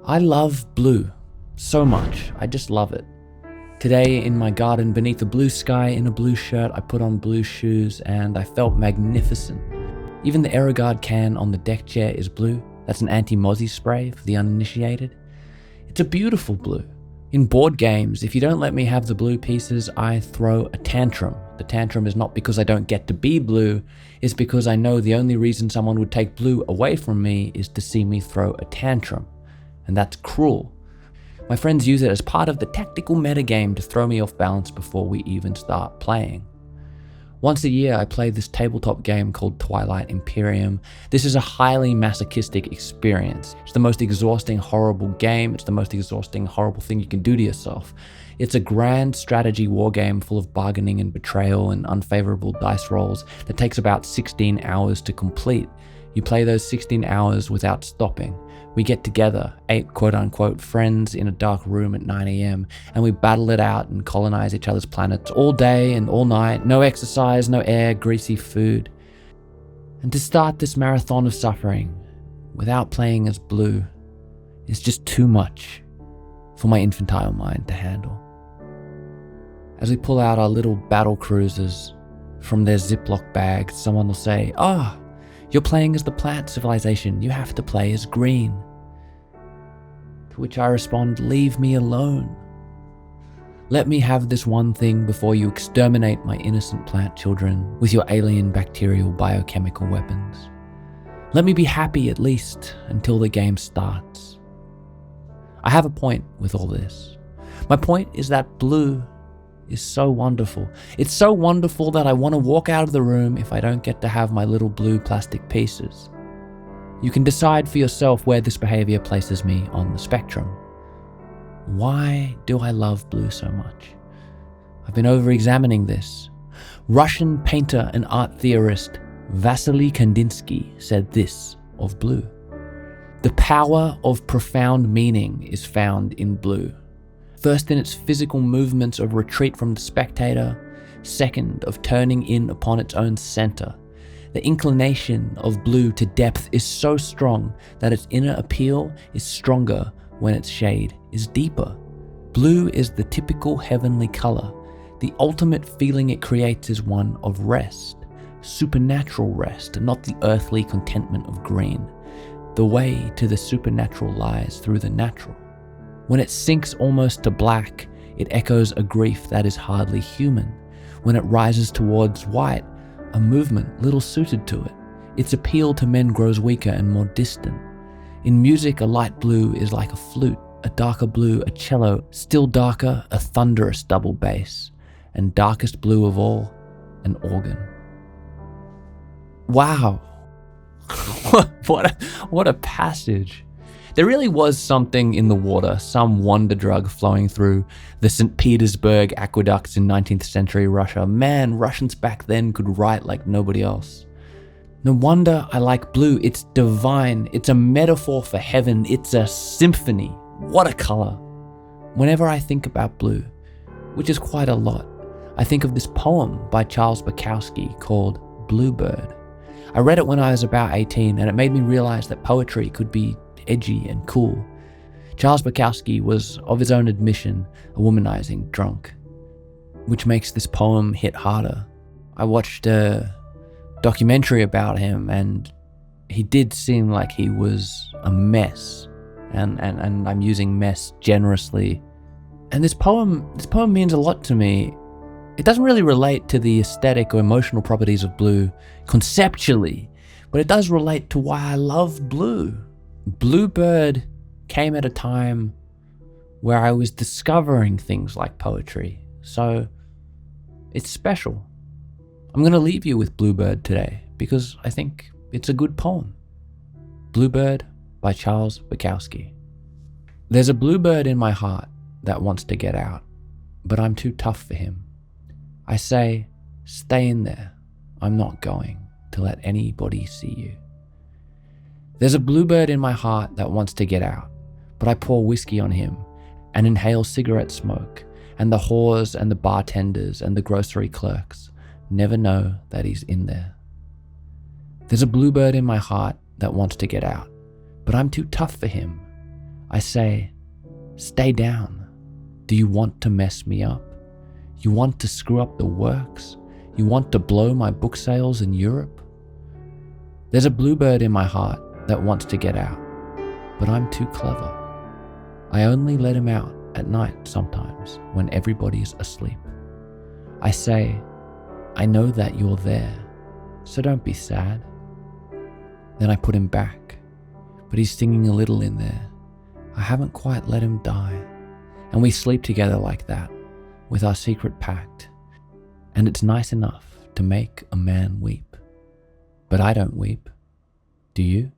I love blue so much. I just love it. Today in my garden beneath a blue sky in a blue shirt, I put on blue shoes and I felt magnificent. Even the AeroGuard can on the deck chair is blue. That's an anti-mozzie spray for the uninitiated. It's a beautiful blue. In board games, if you don't let me have the blue pieces, I throw a tantrum. The tantrum is not because I don't get to be blue, it's because I know the only reason someone would take blue away from me is to see me throw a tantrum. And that's cruel. My friends use it as part of the tactical metagame to throw me off balance before we even start playing. Once a year, I play this tabletop game called Twilight Imperium. This is a highly masochistic experience. It's the most exhausting, horrible game. It's the most exhausting, horrible thing you can do to yourself. It's a grand strategy war game full of bargaining and betrayal and unfavorable dice rolls that takes about 16 hours to complete. You play those 16 hours without stopping. We get together, 8 quote-unquote friends in a dark room at 9 a.m. and we battle it out and colonize each other's planets all day and all night. No exercise, no air, greasy food. And to start this marathon of suffering without playing as blue is just too much for my infantile mind to handle. As we pull out our little battle cruisers from their Ziploc bags, someone will say, you're playing as the plant civilization, you have to play as green. To which I respond, leave me alone. Let me have this one thing before you exterminate my innocent plant children with your alien bacterial biochemical weapons. Let me be happy at least until the game starts. I have a point with all this. My point is that blue is so wonderful. It's so wonderful that I want to walk out of the room if I don't get to have my little blue plastic pieces. You can decide for yourself where this behavior places me on the spectrum. Why do I love blue so much? I've been over-examining this. Russian painter and art theorist Wassily Kandinsky said this of blue. The power of profound meaning is found in blue. First in its physical movements of retreat from the spectator, second of turning in upon its own center. The inclination of blue to depth is so strong that its inner appeal is stronger when its shade is deeper. Blue is the typical heavenly color. The ultimate feeling it creates is one of rest, supernatural rest, not the earthly contentment of green. The way to the supernatural lies through the natural. When it sinks almost to black, it echoes a grief that is hardly human. When it rises towards white, a movement little suited to it. Its appeal to men grows weaker and more distant. In music, a light blue is like a flute, a darker blue, a cello, still darker, a thunderous double bass, and darkest blue of all, an organ. Wow. What a passage. There really was something in the water, some wonder drug flowing through the St. Petersburg aqueducts in 19th century Russia. Man, Russians back then could write like nobody else. No wonder I like blue. It's divine. It's a metaphor for heaven. It's a symphony. What a color. Whenever I think about blue, which is quite a lot, I think of this poem by Charles Bukowski called Bluebird. I read it when I was about 18 and it made me realize that poetry could be edgy and cool. Charles Bukowski was, of his own admission, a womanizing drunk, which makes this poem hit harder. I watched a documentary about him and he did seem like he was a mess, and I'm using mess generously. And this poem means a lot to me. It doesn't really relate to the aesthetic or emotional properties of blue conceptually, but it does relate to why I love blue. Bluebird came at a time where I was discovering things like poetry, so it's special. I'm going to leave you with Bluebird today because I think it's a good poem. Bluebird by Charles Bukowski. There's a bluebird in my heart that wants to get out, but I'm too tough for him. I say, stay in there. I'm not going to let anybody see you. There's a bluebird in my heart that wants to get out, but I pour whiskey on him and inhale cigarette smoke, and the whores and the bartenders and the grocery clerks never know that he's in there. There's a bluebird in my heart that wants to get out, but I'm too tough for him. I say, stay down. Do you want to mess me up? You want to screw up the works? You want to blow my book sales in Europe? There's a bluebird in my heart that wants to get out, but I'm too clever. I only let him out at night sometimes when everybody's asleep. I say, I know that you're there, so don't be sad. Then I put him back, but he's stinging a little in there. I haven't quite let him die. And we sleep together like that, with our secret pact. And it's nice enough to make a man weep. But I don't weep. Do you?